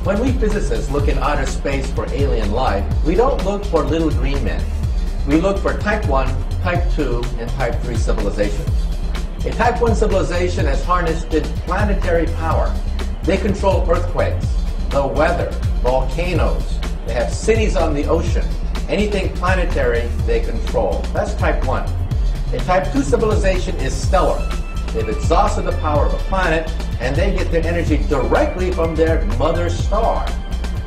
When we physicists look in outer space for alien life, we don't look for little green men. We look for type 1, type 2, and type 3 civilizations. A type 1 civilization has harnessed planetary power. They control earthquakes, the weather, volcanoes. They have cities on the ocean. Anything planetary, they control. That's type 1. A type 2 civilization is stellar. They've exhausted the power of a planet, and they get their energy directly from their mother star.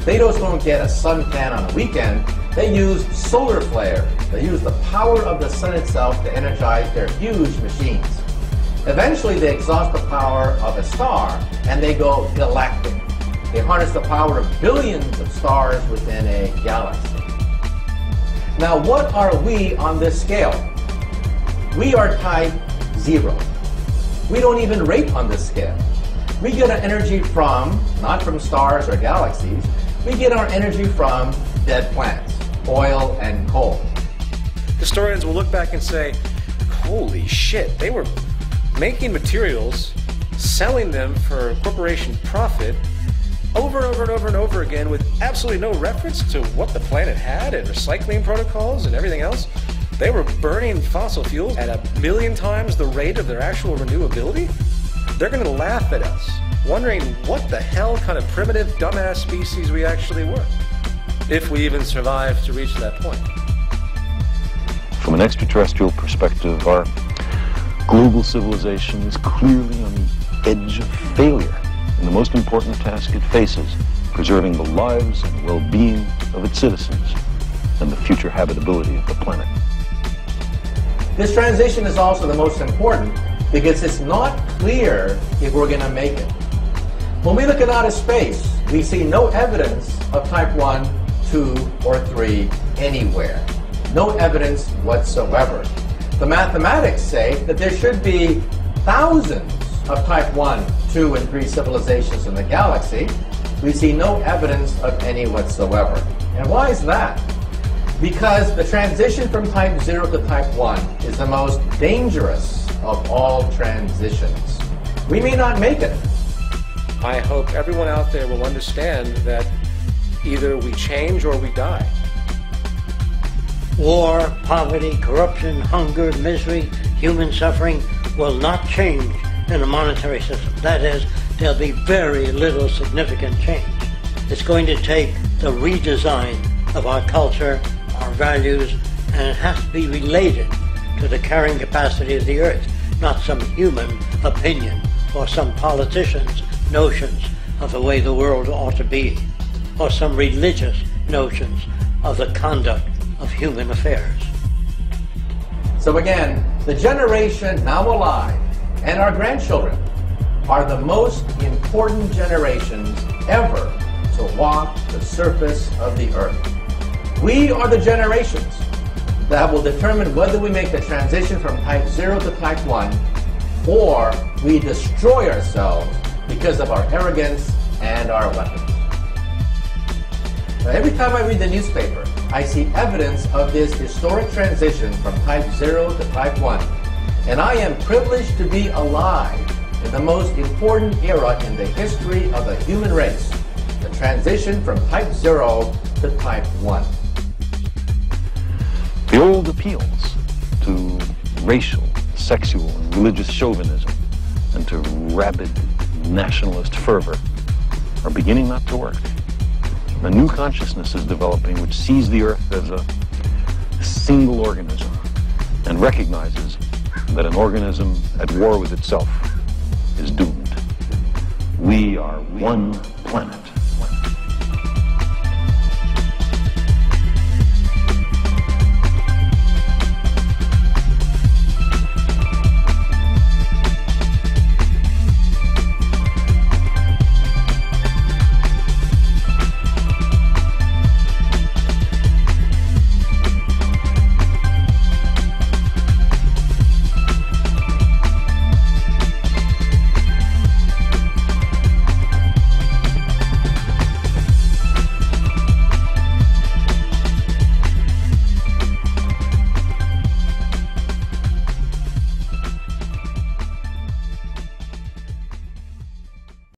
They just don't get a suntan on a weekend. They use solar flares. They use the power of the sun itself to energize their huge machines. Eventually, they exhaust the power of a star, and they go galactic. They harness the power of billions of stars within a galaxy. Now, what are we on this scale? We are type 0. We don't even rate on this scale. We get our energy from, not from stars or galaxies, we get our energy from dead plants, oil and coal. Historians will look back and say, holy shit, they were making materials, selling them for corporation profit over and over and over and over again with absolutely no reference to what the planet had and recycling protocols and everything else. They were burning fossil fuels at 1 million times the rate of their actual renewability. They're going to laugh at us, wondering what the hell kind of primitive, dumbass species we actually were, if we even survived to reach that point. From an extraterrestrial perspective, our global civilization is clearly on the edge of failure in the most important task it faces, preserving the lives and well-being of its citizens and the future habitability of the planet. This transition is also the most important because it's not clear if we're going to make it. When we look at outer space, we see no evidence of type 1, 2, or 3 anywhere. No evidence whatsoever. The mathematics say that there should be thousands of type 1, 2, and 3 civilizations in the galaxy. We see no evidence of any whatsoever. And why is that? Because the transition from type 0 to type 1 is the most dangerous of all transitions. We may not make it. I hope everyone out there will understand that either we change or we die. War, poverty, corruption, hunger, misery, human suffering will not change in a monetary system. That is, there'll be very little significant change. It's going to take the redesign of our culture, our values, and it has to be related to the carrying capacity of the earth, not some human opinion or some politician's notions of the way the world ought to be, or some religious notions of the conduct of human affairs. So again, the generation now alive and our grandchildren are the most important generations ever to walk the surface of the earth. We are the generations that will determine whether we make the transition from type 0 to type 1 or we destroy ourselves because of our arrogance and our weapons. Now, every time I read the newspaper, I see evidence of this historic transition from type 0 to type 1. And I am privileged to be alive in the most important era in the history of the human race, the transition from type 0 to type 1. The old appeals to racial, sexual, and religious chauvinism and to rabid nationalist fervor are beginning not to work. A new consciousness is developing which sees the earth as a single organism and recognizes that an organism at war with itself is doomed. We are one planet.